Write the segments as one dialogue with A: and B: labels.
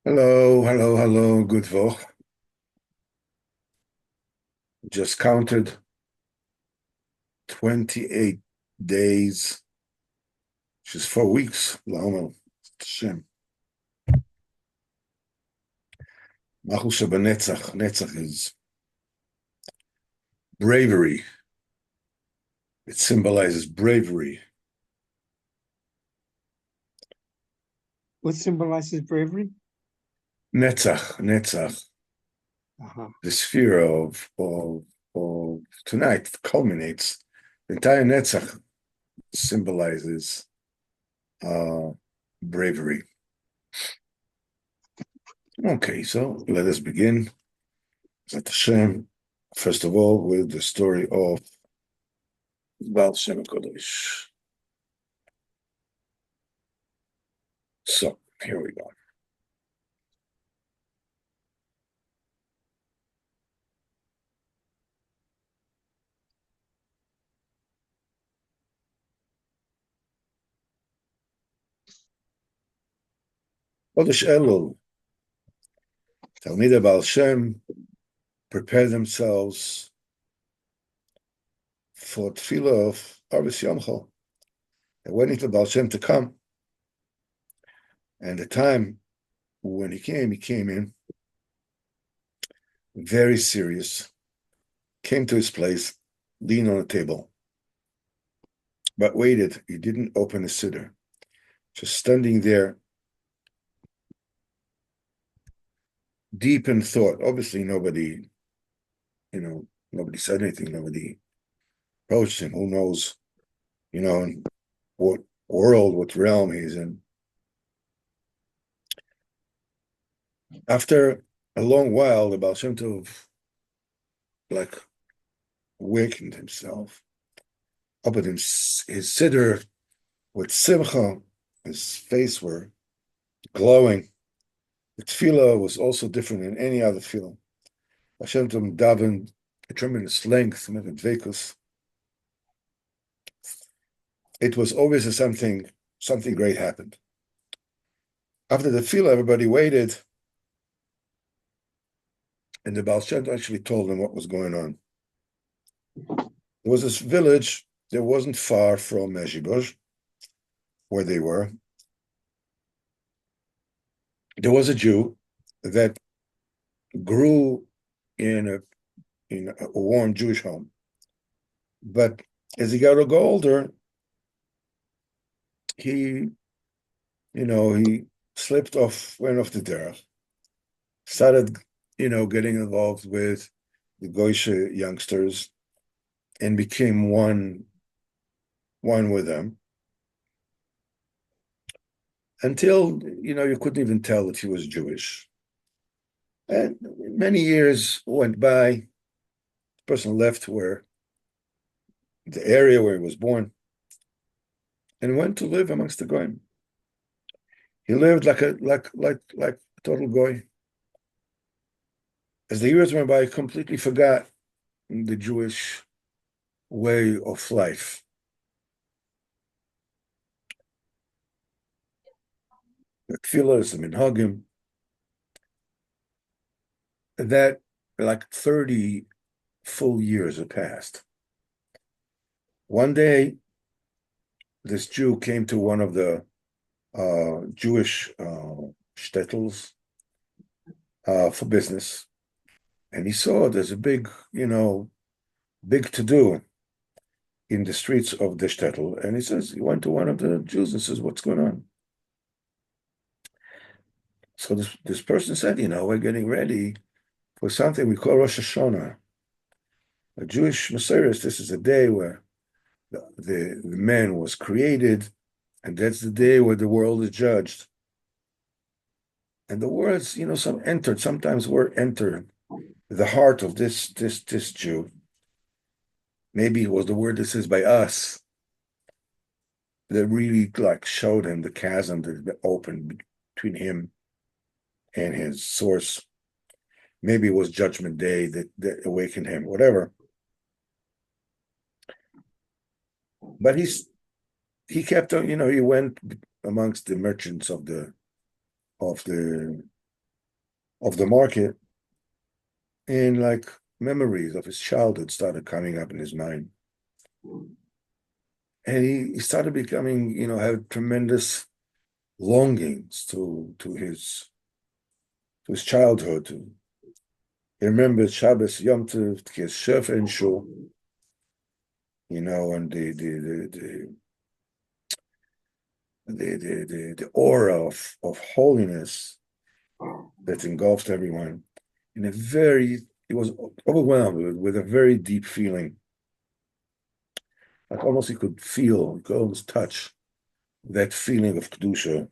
A: Hello, hello, hello. Good Woch. Just counted 28 days, which is 4 weeks. Lama, Hashem. Machul Netzach. Netzach is bravery. It symbolizes bravery.
B: What symbolizes bravery?
A: Netzach.
B: Uh-huh.
A: The sphere of tonight culminates. The entire Netzach symbolizes bravery. Okay, so let us begin. Zat Hashem. First of all, with the story of Baal Shem Kodesh. So, here we go. Kodesh Elul. Talmidei Baal Shem prepare themselves for Tefillah of Arvis Yomchol. They're waiting for Baal Shem to come. And the time when he came in very serious, came to his place, leaned on a table, but waited. He didn't open a siddur, just standing there, deep in thought. Obviously, nobody said anything. Nobody approached him. Who knows, what world, what realm he's in. After a long while, the Baal Shem Tov, awakened himself, opened his siddur with simcha. His face were glowing. The tefillah was also different than any other tefillah. Hashem Tov davened a tremendous length, dvekus. It was always something great happened. After the tefillah, everybody waited, and the Baal Shem Tov actually told them what was going on. There was this village that wasn't far from Mezhibozh, where they were. There was a Jew that grew in a warm Jewish home, but as he got older, he slipped off, went off the derech, started, getting involved with the Goyish youngsters, and became one with them, until, you couldn't even tell that he was Jewish. And many years went by. The person left the area where he was born, and went to live amongst the goyim. He lived like a total goy. As the years went by, he completely forgot the Jewish way of life. The tefillahs, the minhagim, that 30 full years had passed. One day, this Jew came to one of the Jewish shtetls for business, and he saw there's a big to-do in the streets of the shtetl, and he went to one of the Jews and says, "What's going on?" So this person said, "We're getting ready for something we call Rosh Hashanah. A Jewish Messiah, this is a day where the man was created, and that's the day where the world is judged." And the words, sometimes word entered the heart of this Jew. Maybe it was the word that says by us that really showed him the chasm that opened between him and his source. Maybe it was Judgment Day that awakened him, whatever. But he kept on, he went amongst the merchants of the of the market, and like memories of his childhood started coming up in his mind. And he started becoming, had tremendous longings to his childhood. He remembered Shabbos, Yom Tov, his chef and shul, and the aura of holiness that engulfed everyone. He was overwhelmed with a very deep feeling. Like almost he could almost touch that feeling of Kedusha.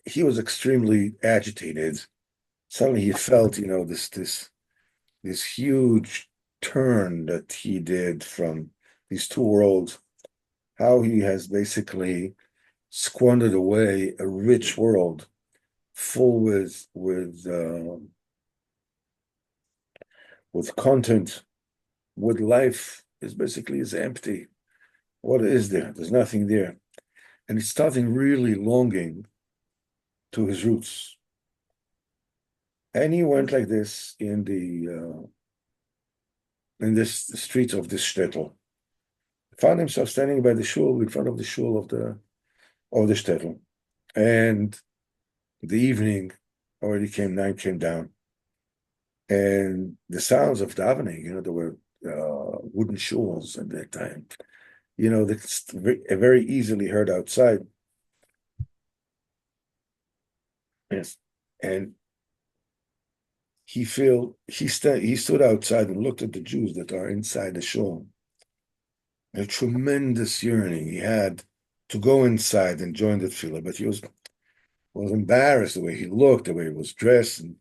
A: He was extremely agitated. Suddenly he felt, this huge turn that he did from these two worlds, how he has basically squandered away a rich world full with content, with life is empty. What is there? There's nothing there. And he's starting really longing to his roots. And he went like this in the streets of this shtetl. Found himself standing by the shul, in front of the shul of the shtetl. And the evening night came down. And the sounds of davening, there were wooden shuls at that time, that's very easily heard outside. Yes. And he stood outside and looked at the Jews that are inside the shul. A tremendous yearning he had to go inside and join the tefillah, but he was embarrassed the way he looked, the way he was dressed, and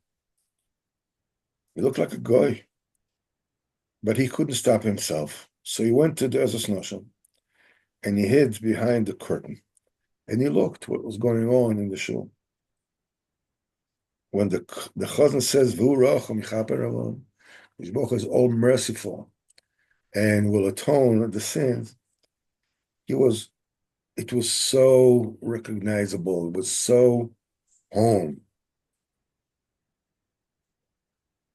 A: he looked like a goy. But he couldn't stop himself, so he went to the Ezos Noshim, and he hid behind the curtain, and he looked what was going on in the shul. When the Chazan says, "V'hu racham yichaper avon," Yishboch is all merciful and will atone the sins. It was so recognizable. It was so home.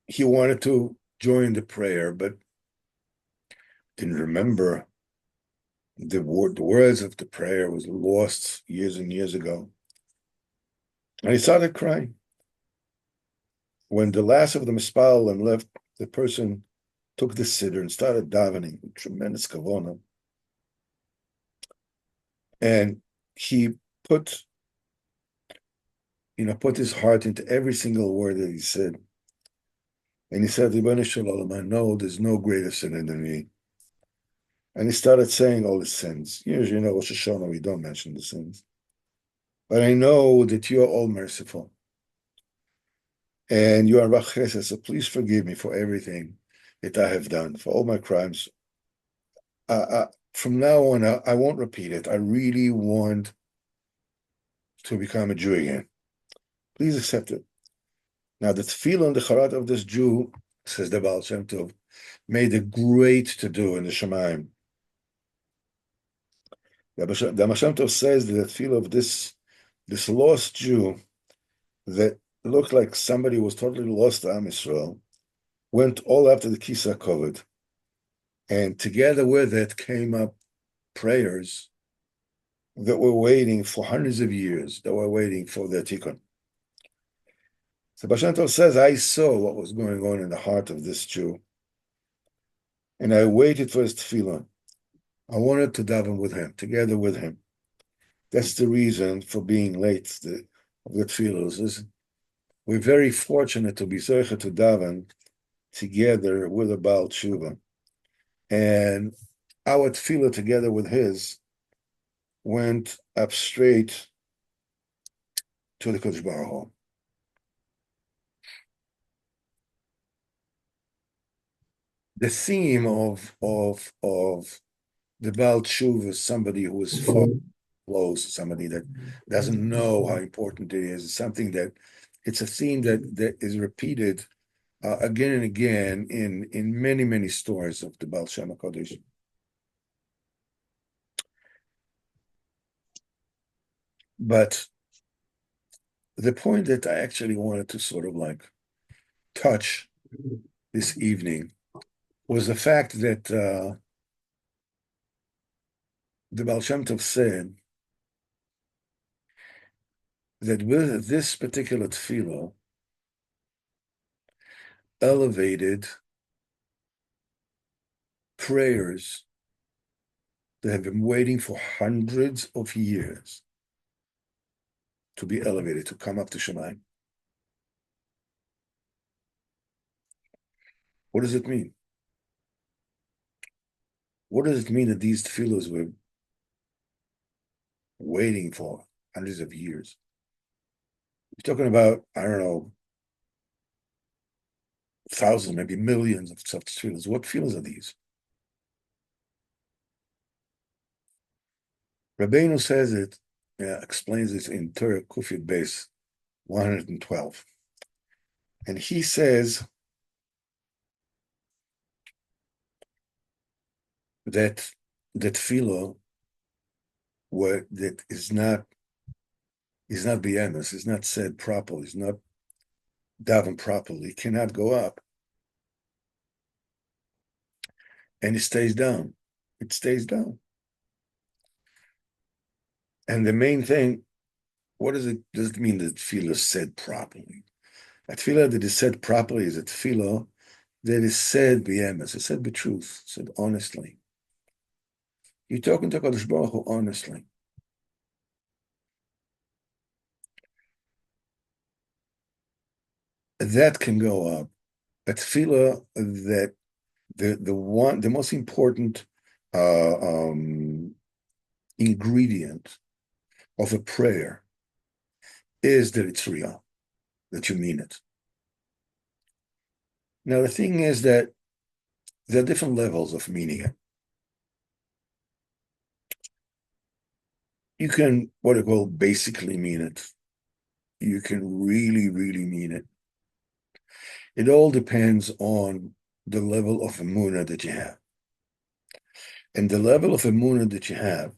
A: He wanted to join the prayer, but didn't remember the words of the prayer. Was lost years and years ago. And he started crying. When the last of the mispalim left, the person took the siddur and started davening with tremendous kavana. And he put his heart into every single word that he said. And he said, Ribono Shel Olam, I know there's no greater sinner than me. And he started saying all the sins. Usually, Rosh Hashanah, we don't mention the sins. But I know that you are all merciful. And you are Rach Chesed, so please forgive me for everything that I have done, for all my crimes. From now on, I won't repeat it. I really want to become a Jew again. Please accept it. Now, the tefillah and the charat of this Jew, says the Baal Shem Tov, made a great to-do in the Shemaim. The Baal Shem Tov says that the tefillah of this lost Jew that looked like somebody who was totally lost to Am Yisrael went all after the Kisa covered. And together with it came up prayers that were waiting for hundreds of years, that were waiting for their tikkun. So Baal Shem Tov says, I saw what was going on in the heart of this Jew, and I waited for his tefillah. I wanted to daven with him, together with him. That's the reason for being late of the tefillah. We're very fortunate to be zeicha to daven together with a Baal Tshuva. And our tefillah together with his went up straight to the Kodesh Baruch Hu. The theme of the Baal Tshuva is somebody who is far close, somebody that doesn't know how important it is. It's a theme that is repeated again and again in many, many stories of the Baal Shem HaKadosh. But the point that I actually wanted to sort of like touch this evening was the fact that the Baal Shem Tov said that with this particular tefillah elevated prayers that have been waiting for hundreds of years to be elevated, to come up to Shemayim. What does it mean? What does it mean that these tefillahs were waiting for hundreds of years? You're talking about, I don't know, thousands, maybe millions of such tefillahs. What tefillahs are these? Rabbeinu says it, explains it in Torah Kufyat Beis 112. And he says that the tefillah that is not b'emes, is not said properly, is not davened properly, cannot go up. And it stays down. It stays down. And the main thing, what does it mean that tefillah is said properly? A tefillah that is said properly is a tefillah that is said b'emes, it's said b'truth, said honestly. You're talking to HaKadosh Baruch Hu honestly. That can go up. A tefillah that the most important ingredient of a prayer is that it's real, that you mean it. Now, the thing is that there are different levels of meaning it. You can, what I call, basically mean it. You can really, really mean it. It all depends on the level of emunah that you have. And the level of emunah that you have,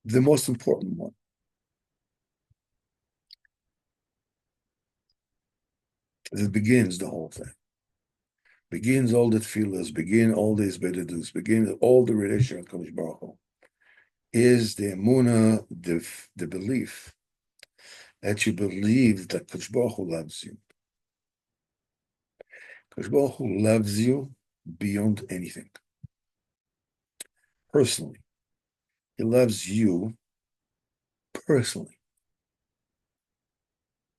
A: the most important one, that begins the whole thing, begins all the tefillahs, begin all these bedadus, begin all the relationship with Kadosh Baruch Hu, is the emunah, the belief that you believe that Kadosh Baruch Hu loves you. Kadosh Baruch Hu loves you beyond anything. Personally, He loves you personally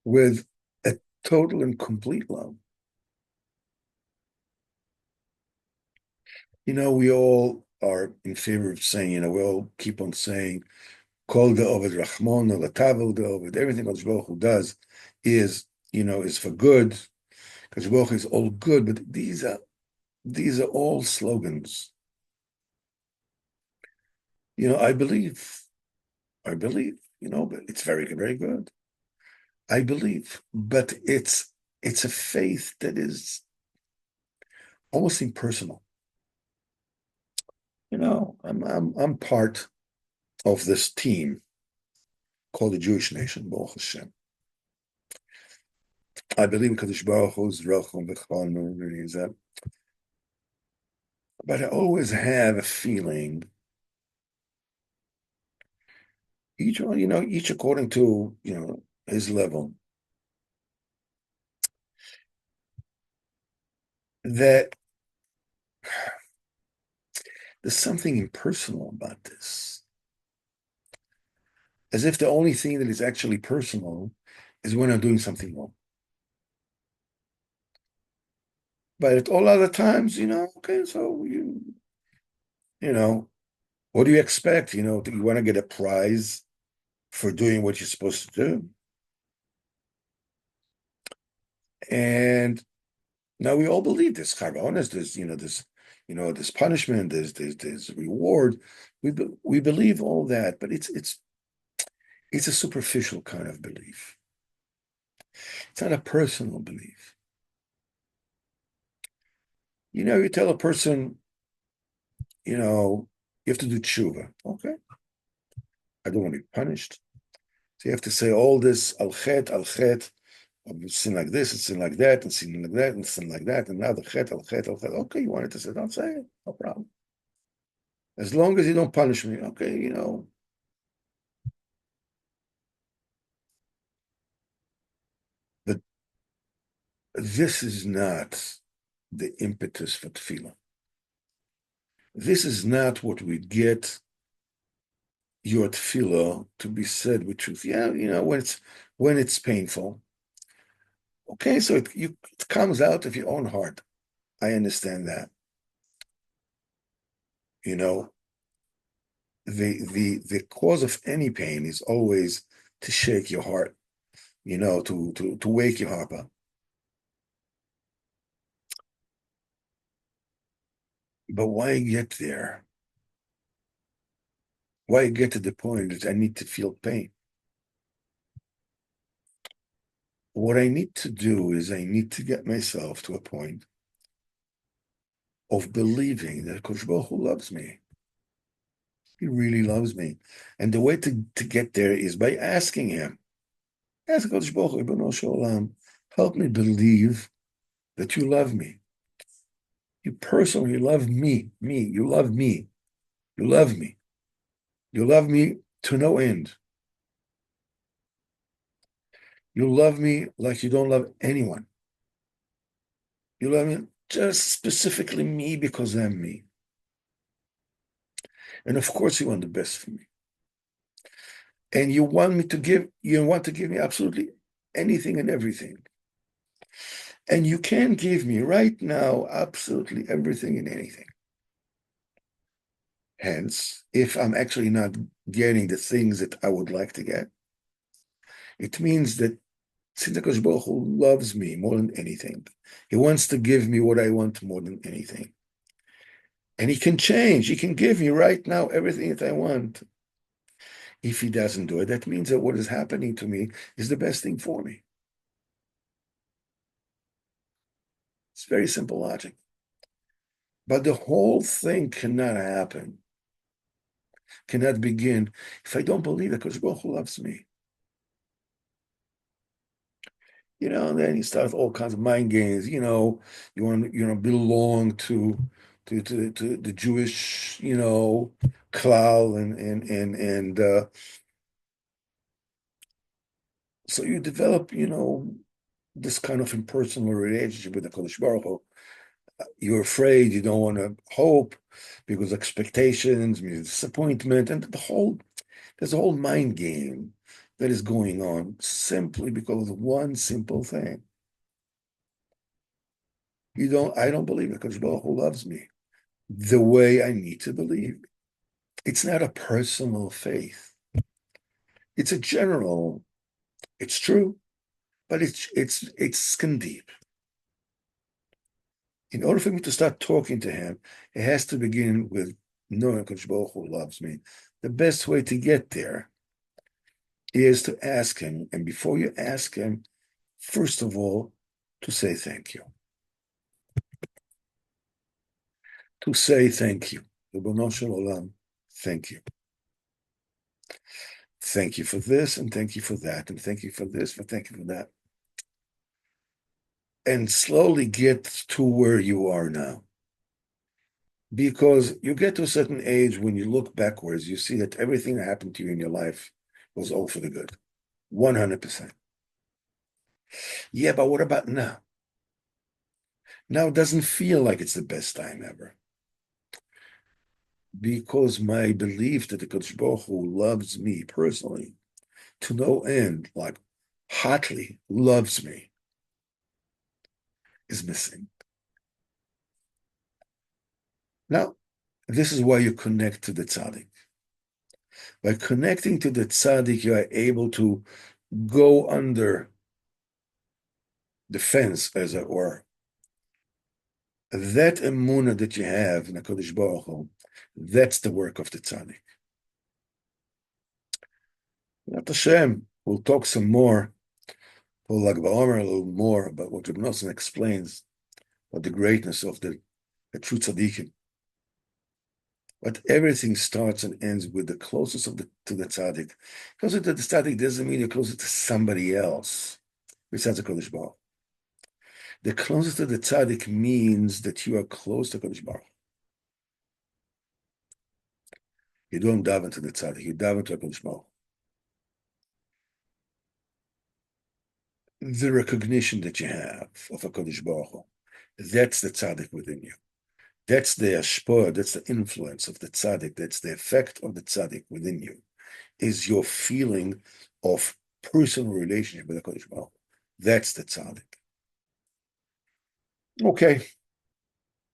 A: with a total and complete love. We all are in favor of saying, we all keep on saying, Kol de'oved Rachmon, Latavel de'oved, everything Kadosh Baruch Hu does is for good. Kadosh Baruch Hu is all good, but these are all slogans. I believe, but it's very, very good. I believe, but it's a faith that is almost impersonal. I'm part of this team called the Jewish nation, Baruch Hashem. I believe in Kadosh Baruch Hu's Rachum v'Chon, but I always have a feeling, each according to his level, that there's something impersonal about this. As if the only thing that is actually personal is when I'm doing something wrong. But at all other times, okay, so what do you expect? Do you want to get a prize for doing what you're supposed to do? And now we all believe this charabonos, there's punishment, there's reward. We believe all that, but it's a superficial kind of belief. It's not a personal belief. You tell a person, you have to do tshuva. Okay. I don't want to be punished. So you have to say all this, al-chet, sin like this, and sin like that, and sin like that, and sin like that, and now the chet, al-chet, al-chet. Okay, you wanted to say, don't say it, no problem. As long as you don't punish me, okay, But this is not the impetus for tefillah. This is not what we get your tefillah to be said with truth. Yeah, when it's painful. Okay, so it comes out of your own heart. I understand that. You know, the cause of any pain is always to shake your heart, to wake your heart up. But why get there? Why get to the point that I need to feel pain? What I need to do is I need to get myself to a point of believing that Kosh Baruch Hu loves me. He really loves me. And the way to get there is by asking him. Ask Kosh Baruch Hu, Ribbono Shel Olam, help me believe that you love me. You personally love me. You love me. You love me. You love me to no end. You love me like you don't love anyone. You love me just specifically me because I'm me. And of course you want the best for me. And you want to give me absolutely anything and everything. And you can give me right now absolutely everything and anything. Hence, if I'm actually not getting the things that I would like to get, it means that since Hakadosh Baruch Hu loves me more than anything, he wants to give me what I want more than anything. And he can change. He can give me right now everything that I want. If he doesn't do it, that means that what is happening to me is the best thing for me. It's very simple logic. But the whole thing cannot happen, cannot begin, if I don't believe that Hakadosh Baruch Hu loves me. And then you start all kinds of mind games. You want to, belong to the Jewish, klal, and so you develop, this kind of impersonal relationship with the Kodesh Baruch Hu. You're afraid, you don't want to hope because expectations means disappointment, and there's a whole mind game that is going on simply because of one simple thing. I don't believe it because Baruch Hu loves me the way I need to believe. It's not a personal faith. It's a general, it's true, but it's skin deep. In order for me to start talking to him, it has to begin with knowing Kodesh Baruch Hu loves me. The best way to get there is to ask him, and before you ask him, first of all, to say thank you. To say thank you. Ribbono Shel Olam, thank you. Thank you for this, and thank you for that, and thank you for this, and thank you for that. And slowly get to where you are now. Because you get to a certain age when you look backwards, you see that everything that happened to you in your life was all for the good. 100%. Yeah, but what about now? Now it doesn't feel like it's the best time ever. Because my belief that the Kodesh Baruch Hu loves me personally to no end, like hotly loves me, is missing. Now, this is why you connect to the tzaddik. By connecting to the tzaddik, you are able to go under the fence, as it were. That emunah that you have in HaKadosh Baruch Hu, that's the work of the tzaddik. Not Hashem, we'll talk some more, for Lag BaOmer, a little more about what Reb Nosson explains about the greatness of the true tzaddikim. But everything starts and ends with the closest to the tzaddik. Closer to the tzaddik doesn't mean you're closer to somebody else besides the Kodesh Baruch. The closest to the tzaddik means that you are close to Kodesh Baruch. You don't daven to the tzaddik, you daven to Kodesh Baruch. The recognition that you have of a Kodesh Baruch, that's the tzaddik within you. That's the ashpor, that's the influence of the tzaddik, that's the effect of the tzaddik within you, is your feeling of personal relationship with the Kodesh Baruch. That's the tzaddik. Okay.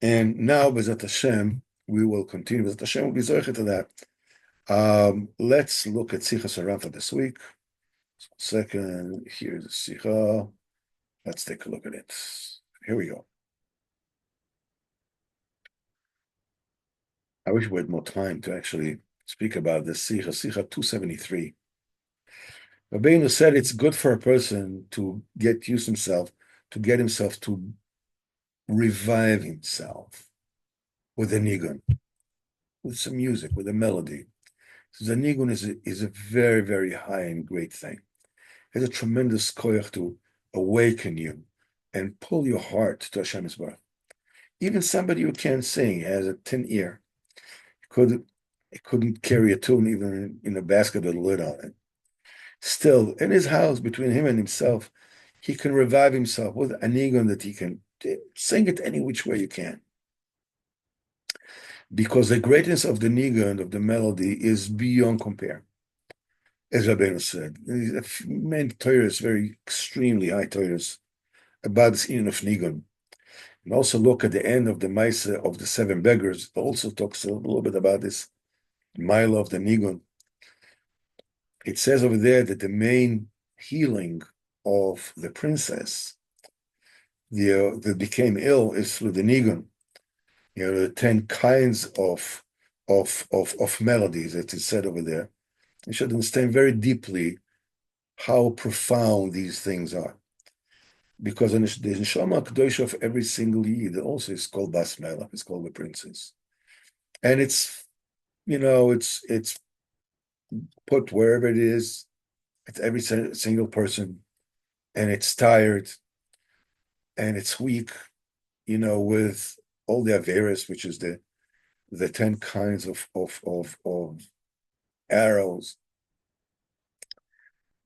A: And now, B'ezrat Hashem, we will continue. B'ezrat Hashem will be zocher to that. Let's look at Sichos Haran for this week. Second, here's the Sicha. Let's take a look at it. Here we go. I wish we had more time to actually speak about this Sicha. Sicha 273. Rabbeinu said it's good for a person to get himself to revive himself with a nigun, with some music, with a melody. So the nigun is a very, very high and great thing. It has a tremendous koyach to awaken you and pull your heart to Hashem's birth. Even somebody who can't sing, has a tin ear, couldn't carry a tune even in a basket with a lid on it. Still, in his house, between him and himself, he can revive himself with a nigun that he can sing it any which way you can. Because the greatness of the nigun, of the melody, is beyond compare. As Rabbeinu said, many Torahs, very extremely high Torahs, about this union of nigun. And also look at the end of the Maisa of the seven beggars. It also talks a little bit about this mile of the nigun. It says over there that the main healing of the princess that became ill is through the nigun. The 10 kinds of melodies that is said over there. You should understand very deeply how profound these things are. Because the neshama kedosha of every single yid also is called Bas Melech, it's called the princess. And it's put wherever it is, it's every single person, and it's tired, and it's weak, with all the Averis, which is the 10 kinds of arrows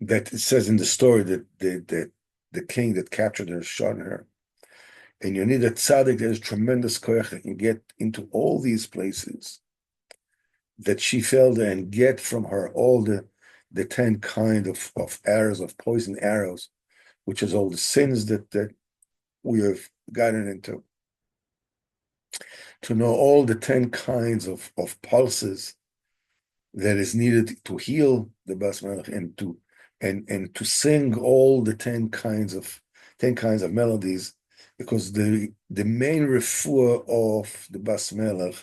A: that it says in the story that the king that captured her shot her. And you need a tzaddik that has tremendous koyach that can get into all these places that she fell and get from her all the 10 kind of arrows, of poison arrows, which is all the sins that we have gotten into. To know all the 10 kinds of pulses that is needed to heal the Bas Melech, and to sing all the 10 kinds of melodies, because the main refuah of the Bas Melech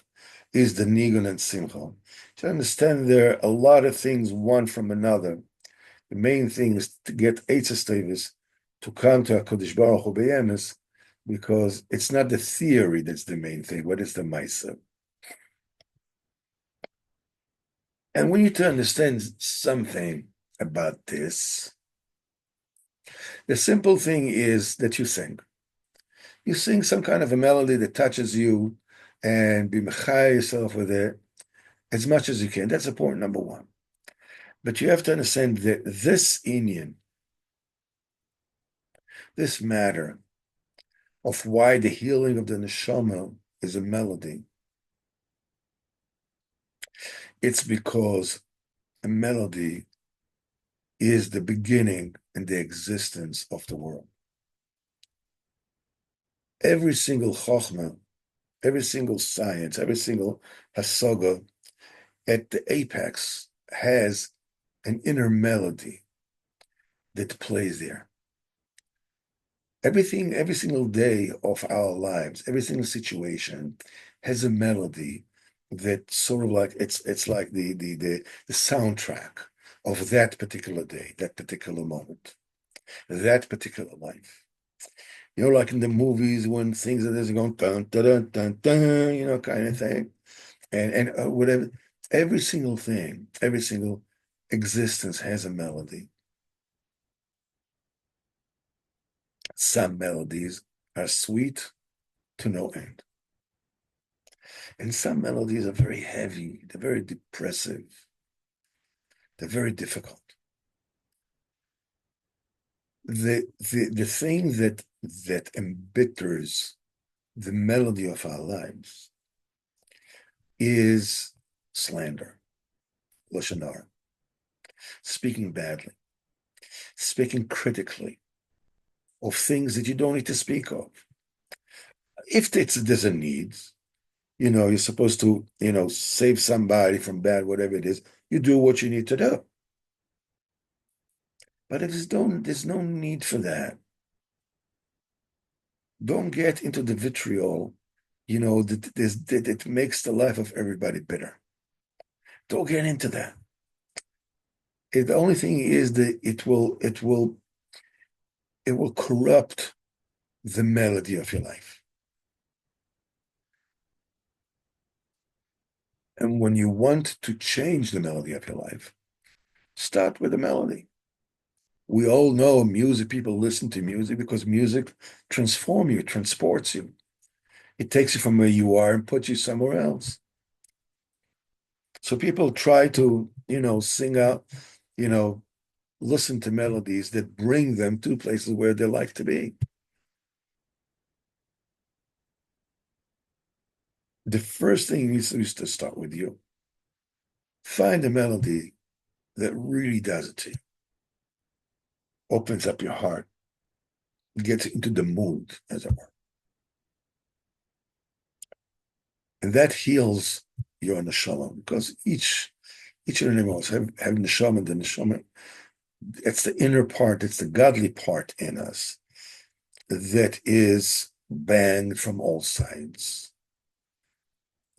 A: is the nigun and simcha. To understand there are a lot of things one from another. The main thing is to get Eitzes Tevis to come to HaKadosh Baruch Hu B'Emes, because it's not the theory that's the main thing, but it's the Maisa. And we need to understand something about this. The simple thing is that you sing. You sing some kind of a melody that touches you and be mechai yourself with it as much as you can. That's important, number one. But you have to understand that this inyan, this matter of why the healing of the neshama is a melody, it's because a melody is the beginning and the existence of the world. Every single chokhmah, every single science, every single hasaga at the apex has an inner melody that plays there. Everything, every single day of our lives, every single situation has a melody that sort of like it's like the soundtrack of that particular day, that particular moment, that particular life. Like in the movies when things are going dun dun dun dun dun, kind of thing. and whatever, every single thing, every single existence has a melody. Some melodies are sweet to no end. And some melodies are very heavy, they're very depressive, they're very difficult. The thing that embitters the melody of our lives is slander, lashon hara, speaking badly, speaking critically of things that you don't need to speak of. If there's a need, you're supposed to, save somebody from bad, whatever it is, you do what you need to do. But if there's no need for that. Don't get into the vitriol, that makes the life of everybody bitter. Don't get into that. The only thing is that it will corrupt the melody of your life. And when you want to change the melody of your life, start with the melody. We all know music, people listen to music because music transforms you, transports you. It takes you from where you are and puts you somewhere else. So people try to, sing out, listen to melodies that bring them to places where they like to be. The first thing needs to start with you. Find a melody that really does it to you. Opens up your heart, gets into the mood, as it were. And that heals your neshama, because each and every one of us have neshama, the neshama. It's the inner part, it's the godly part in us that is banged from all sides.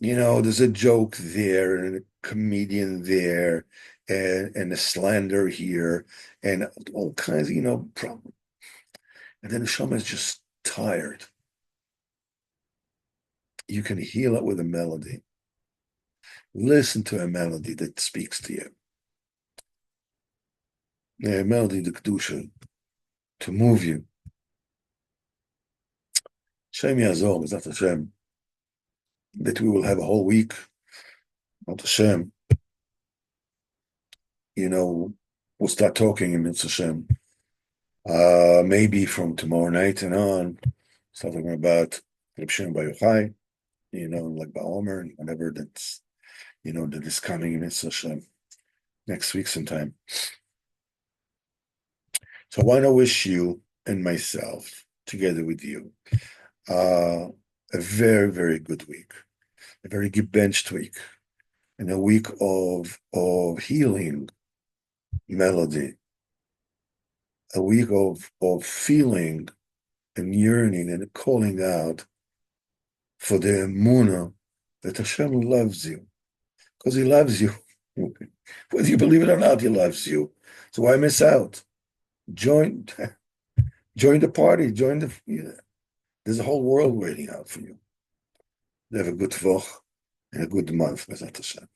A: There's a joke there and a comedian there and a slander here and all kinds of, problems. And then the neshama is just tired. You can heal it with a melody. Listen to a melody that speaks to you. A melody, the kedusha, to move you. Hashem Yazor, B'ezrat Hashem, that we will have a whole week. B'ezrat Hashem, we'll start talking in B'ezrat Hashem. Maybe from tomorrow night and on, start talking about Reb Shimon Bar Yochai, like Ba'omer and whatever that's, that is coming in B'ezrat Hashem next week sometime. So I want to wish you and myself, together with you, a very, very good week, a very gebenched week, and a week of healing, melody, a week of feeling and yearning and calling out for the emunah that Hashem loves you, because He loves you. Whether you believe it or not, He loves you. So why miss out? Join the party. There's a whole world waiting out for you. Have a good Tvoch and a good month, B'ezrat Hashem.